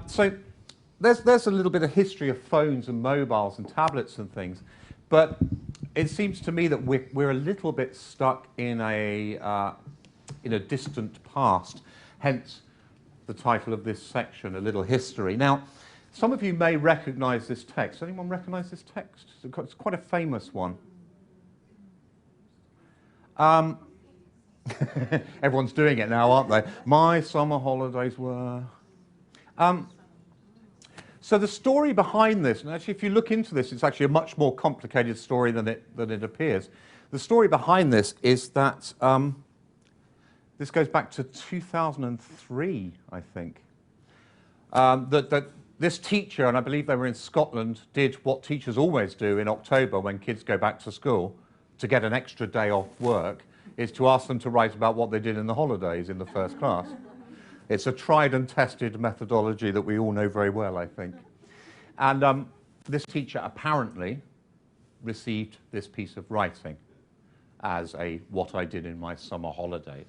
So there's a little bit of history of phones and mobiles and tablets and things, but it seems to me that we're a little bit stuck in a distant past, hence the title of this section, A Little History. Now, some of you may recognize this text. Anyone recognize this text? It's quite a famous one. Everyone's doing it now, aren't they? My summer holidays were... So the story behind this, and actually if you look into this, it's actually a much more complicated story than it appears. The story behind this is that this goes back to 2003, I think. That this teacher, and I believe they were in Scotland, did what teachers always do in October when kids go back to school to get an extra day off work, is to ask them to write about what they did in the holidays in the first class. It's a tried and tested methodology that we all know very well, I think. And this teacher apparently received this piece of writing as a what I did in my summer holidays.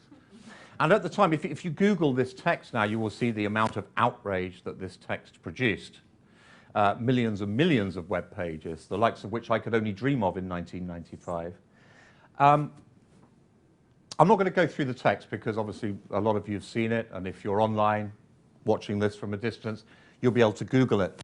And at the time, if you Google this text now, you will see the amount of outrage that this text produced. Millions and millions of web pages, the likes of which I could only dream of in 1995. I'm not going to go through the text because obviously a lot of you have seen it, and if you're online watching this from a distance, you'll be able to Google it.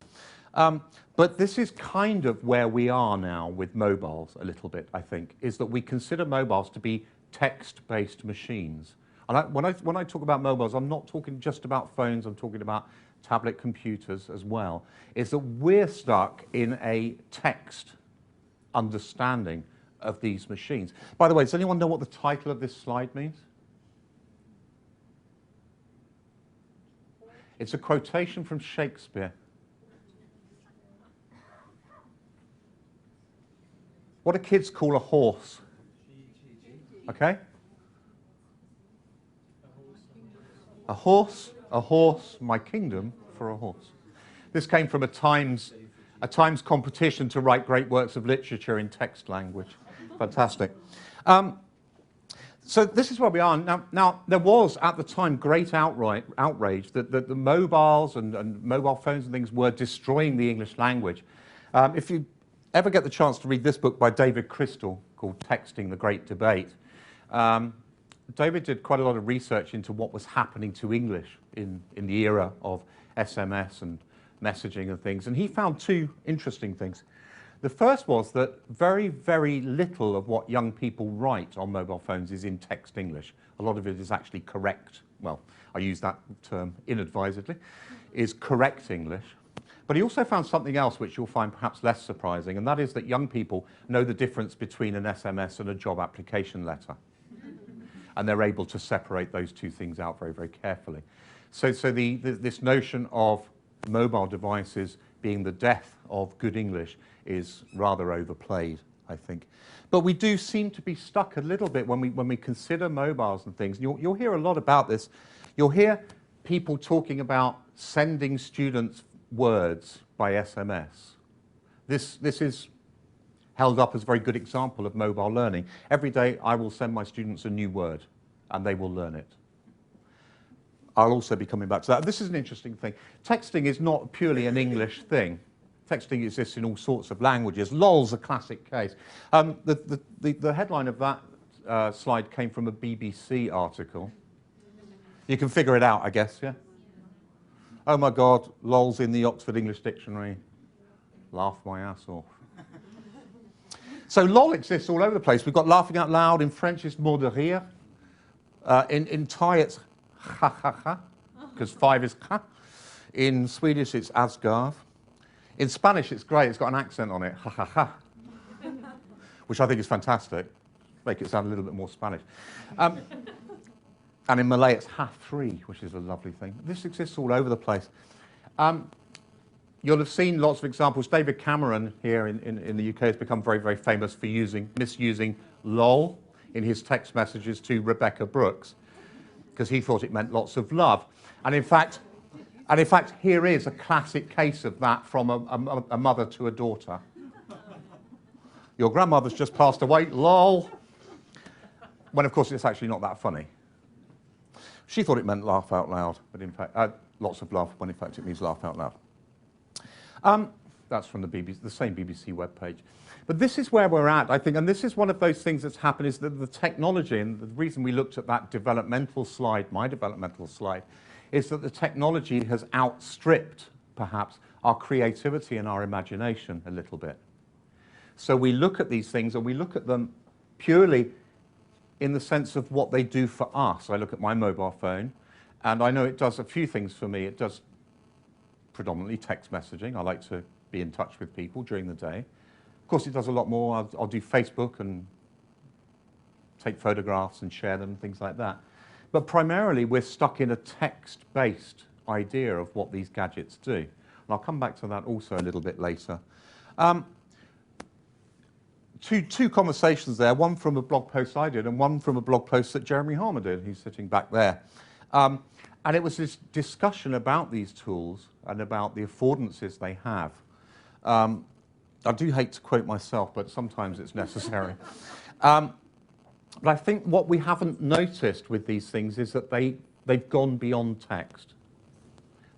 But this is kind of where we are now with mobiles a little bit, I think, is that we consider mobiles to be text-based machines. And when I talk about mobiles, I'm not talking just about phones, I'm talking about tablet computers as well, is that we're stuck in a text understanding of these machines. By the way, does anyone know what the title of this slide means? It's a quotation from Shakespeare. What do kids call a horse? Okay? A horse, my kingdom for a horse. This came from a Times competition to write great works of literature in text language. Fantastic. So this is where we are. Now there was, at the time, great outrage that the mobiles and mobile phones and things were destroying the English language. If you ever get the chance to read this book by David Crystal called Texting, the Great Debate, David did quite a lot of research into what was happening to English in the era of SMS and messaging and things, and he found two interesting things. The first was that very, very little of what young people write on mobile phones is in text English. A lot of it is actually correct, well, I use that term inadvisedly, is correct English. But he also found something else which you'll find perhaps less surprising, and that is that young people know the difference between an SMS and a job application letter. And they're able to separate those two things out very, very carefully. So this notion of mobile devices being the death of good English is rather overplayed, I think. But we do seem to be stuck a little bit when we consider mobiles and things. You'll hear a lot about this. You'll hear people talking about sending students words by SMS. This is held up as a very good example of mobile learning. Every day I will send my students a new word and they will learn it. I'll also be coming back to that. This is an interesting thing. Texting is not purely an English thing. Texting exists in all sorts of languages. LOL's a classic case. The headline of that slide came from a BBC article. You can figure it out, I guess, yeah? Oh my God, LOL's in the Oxford English Dictionary. Laugh my ass off. So LOL exists all over the place. We've got laughing out loud. In French, it's mort de rire. In Thai, it's ha ha ha, because 5 is ha. In Swedish, it's Asgarv. In Spanish, it's great. It's got an accent on it, ha ha ha, which I think is fantastic. Make it sound a little bit more Spanish. And in Malay, it's ha 3, which is a lovely thing. This exists all over the place. You'll have seen lots of examples. David Cameron here in the UK has become very, very famous for misusing LOL in his text messages to Rebecca Brooks, because he thought it meant lots of love. And in fact, here is a classic case of that from a mother to a daughter. Your grandmother's just passed away, lol. When of course it's actually not that funny. She thought it meant laugh out loud, but in fact, lots of laugh, when in fact it means laugh out loud. That's from the BBC, the same BBC webpage. But this is where we're at, I think, and this is one of those things that's happened, is that the technology, and the reason we looked at that developmental slide, my developmental slide, is that the technology has outstripped, perhaps, our creativity and our imagination a little bit. So we look at these things, and we look at them purely in the sense of what they do for us. I look at my mobile phone, and I know it does a few things for me. It does predominantly text messaging. I like to be in touch with people during the day. Of course, it does a lot more. I'll do Facebook and take photographs and share them, things like that. But primarily, we're stuck in a text-based idea of what these gadgets do. And I'll come back to that also a little bit later. Two conversations there, one from a blog post I did and one from a blog post that Jeremy Harmer did. He's sitting back there. And it was this discussion about these tools and about the affordances they have. I do hate to quote myself, but sometimes it's necessary. But I think what we haven't noticed with these things is that they've gone beyond text.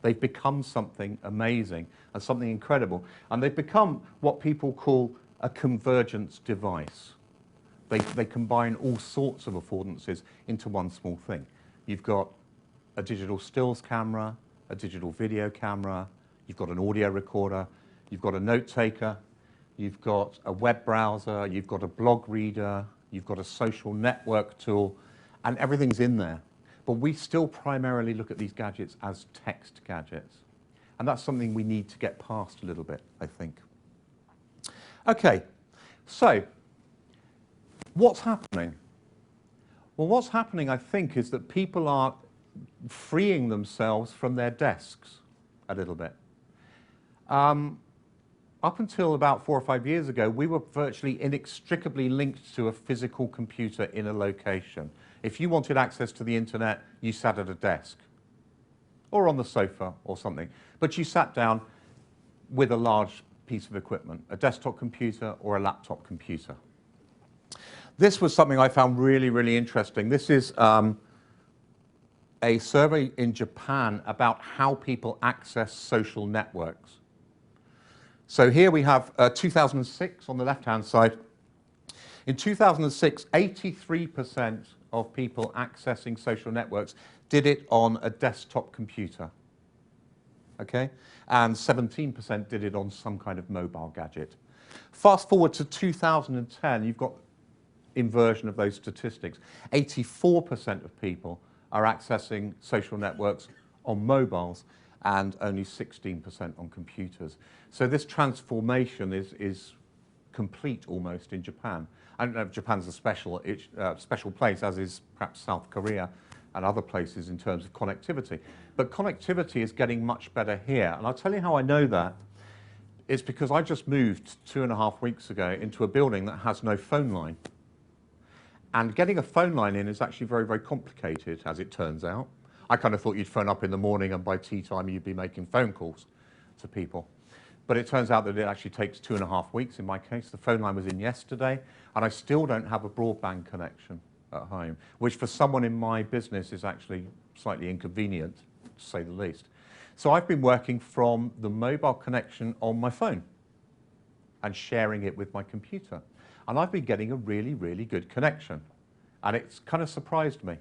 They've become something amazing and something incredible. And they've become what people call a convergence device. They combine all sorts of affordances into one small thing. You've got a digital stills camera, a digital video camera, you've got an audio recorder, you've got a note taker, you've got a web browser, you've got a blog reader, you've got a social network tool, and everything's in there. But we still primarily look at these gadgets as text gadgets. And that's something we need to get past a little bit, I think. Okay, so what's happening? Well, what's happening, I think, is that people are freeing themselves from their desks a little bit. Up until about 4 or 5 years ago, we were virtually inextricably linked to a physical computer in a location. If you wanted access to the internet, you sat at a desk or on the sofa or something. But you sat down with a large piece of equipment, a desktop computer or a laptop computer. This was something I found really, really interesting. This is a survey in Japan about how people access social networks. So here we have 2006 on the left-hand side. In 2006, 83% of people accessing social networks did it on a desktop computer, okay? And 17% did it on some kind of mobile gadget. Fast forward to 2010, you've got inversion of those statistics. 84% of people are accessing social networks on mobiles and only 16% on computers. So this transformation is complete almost in Japan. I don't know if Japan's a special place, as is perhaps South Korea and other places in terms of connectivity. But connectivity is getting much better here. And I'll tell you how I know that. It's because I just moved 2.5 weeks ago into a building that has no phone line. And getting a phone line in is actually very, very complicated, as it turns out. I kind of thought you'd phone up in the morning and by tea time you'd be making phone calls to people. But it turns out that it actually takes 2.5 weeks in my case. The phone line was in yesterday, and I still don't have a broadband connection at home, which for someone in my business is actually slightly inconvenient, to say the least. So I've been working from the mobile connection on my phone and sharing it with my computer. And I've been getting a really, really good connection. And it's kind of surprised me,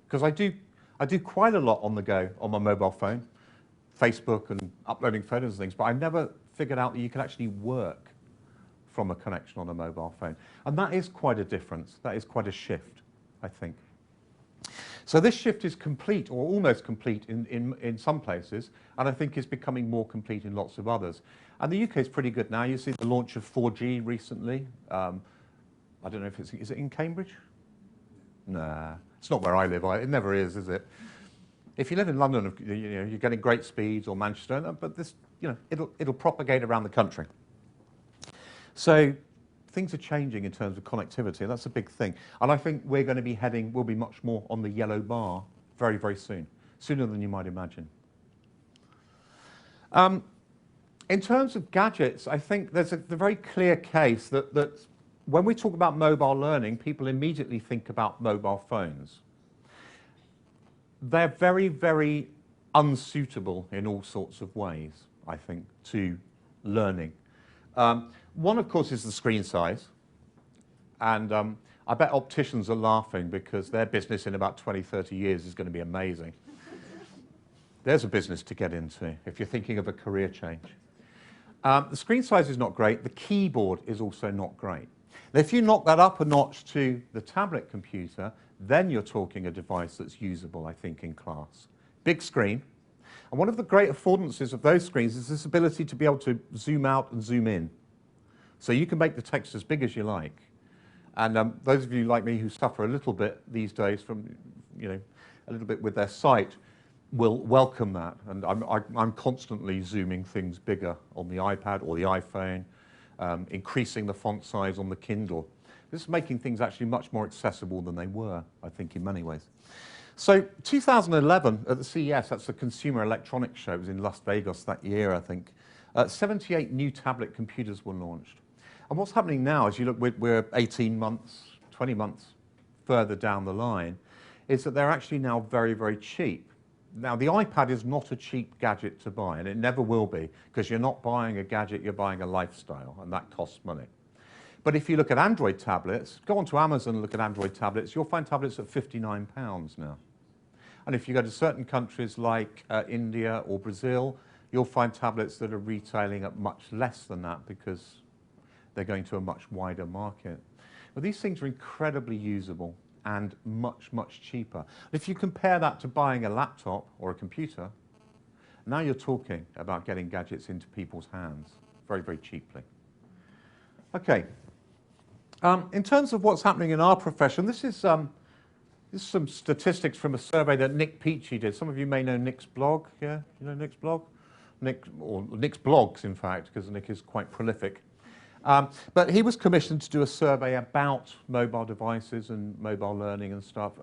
because I do quite a lot on the go on my mobile phone, Facebook and uploading photos and things, but I never figured out that you can actually work from a connection on a mobile phone. And that is quite a difference. That is quite a shift, I think. So this shift is complete, or almost complete in some places, and I think is becoming more complete in lots of others. And the UK is pretty good now. You see the launch of 4G recently. I don't know if is it in Cambridge? Nah, it's not where I live. It never is it? If you live in London, you're getting great speeds, or Manchester, but this, it'll propagate around the country. So things are changing in terms of connectivity, and that's a big thing. And I think we'll be much more on the yellow bar very, very soon, sooner than you might imagine. In terms of gadgets, I think there's the very clear case that when we talk about mobile learning, people immediately think about mobile phones. they're very, very unsuitable in all sorts of ways, I think, to learning. One, of course, is the screen size. And I bet opticians are laughing because their business in about 20, 30 years is going to be amazing. There's a business to get into if you're thinking of a career change. The screen size is not great. The keyboard is also not great. Now, if you knock that up a notch to the tablet computer, then you're talking a device that's usable, I think, in class. Big screen. And one of the great affordances of those screens is this ability to be able to zoom out and zoom in. So you can make the text as big as you like. And those of you like me who suffer a little bit these days from, a little bit with their sight will welcome that. And I'm constantly zooming things bigger on the iPad or the iPhone, increasing the font size on the Kindle. This is making things actually much more accessible than they were, I think, in many ways. So 2011 at the CES, that's the Consumer Electronics Show, it was in Las Vegas that year, I think, 78 new tablet computers were launched. And what's happening now, as you look, we're 18 months, 20 months further down the line, is that they're actually now very, very cheap. Now, the iPad is not a cheap gadget to buy, and it never will be, because you're not buying a gadget, you're buying a lifestyle, and that costs money. But if you look at Android tablets, go onto Amazon and look at Android tablets, you'll find tablets at £59 now. And if you go to certain countries like India or Brazil, you'll find tablets that are retailing at much less than that because they're going to a much wider market. But these things are incredibly usable and much, much cheaper. If you compare that to buying a laptop or a computer, now you're talking about getting gadgets into people's hands very, very cheaply. Okay. In terms of what's happening in our profession, this is some statistics from a survey that Nick Peachy did. Some of you may know Nick's blog. Yeah, you know Nick's blog? Nick's blogs, in fact, because Nick is quite prolific. But he was commissioned to do a survey about mobile devices and mobile learning and stuff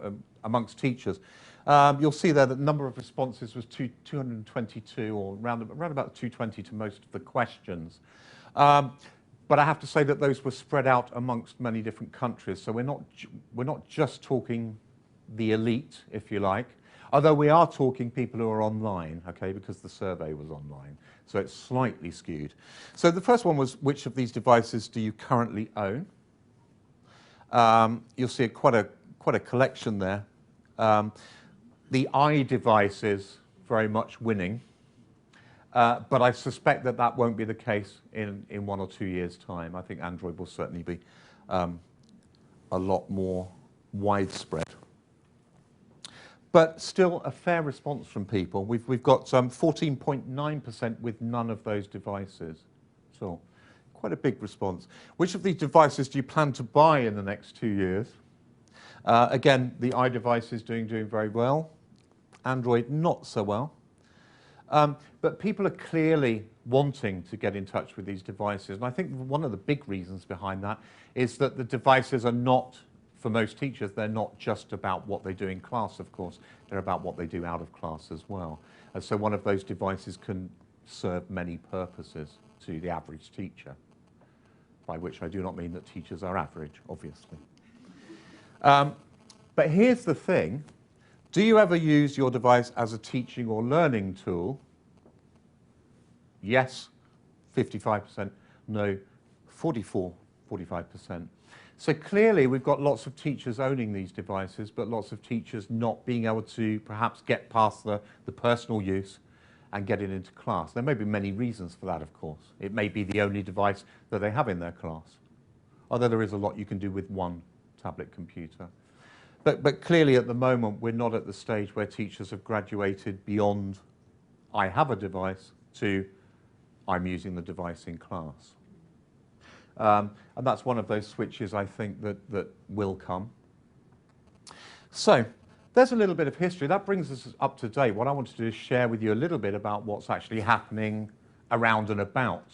amongst teachers. You'll see there that the number of responses was 222, or around about 220 to most of the questions. But I have to say that those were spread out amongst many different countries. So we're not just talking the elite, if you like, although we are talking people who are online, okay, because the survey was online. So it's slightly skewed. So the first one was, which of these devices do you currently own? You'll see quite a collection there. The iDevice is very much winning. But I suspect that that won't be the case in 1 or 2 years' time. I think Android will certainly be a lot more widespread. But still a fair response from people. We've got 14.9% with none of those devices. So quite a big response. Which of these devices do you plan to buy in the next 2 years? Again, the iDevice is doing very well. Android, not so well. But people are clearly wanting to get in touch with these devices. And I think one of the big reasons behind that is that the devices are not, for most teachers, they're not just about what they do in class, of course. They're about what they do out of class as well. And so one of those devices can serve many purposes to the average teacher, by which I do not mean that teachers are average, obviously. But here's the thing. Do you ever use your device as a teaching or learning tool? Yes, 55%. No, 45%. So clearly we've got lots of teachers owning these devices, but lots of teachers not being able to perhaps get past the personal use and get it into class. There may be many reasons for that, of course. It may be the only device that they have in their class, although there is a lot you can do with one tablet computer. But clearly at the moment, we're not at the stage where teachers have graduated beyond I have a device to I'm using the device in class. And that's one of those switches, I think, that will come. So there's a little bit of history. That brings us up to date. What I want to do is share with you a little bit about what's actually happening around and about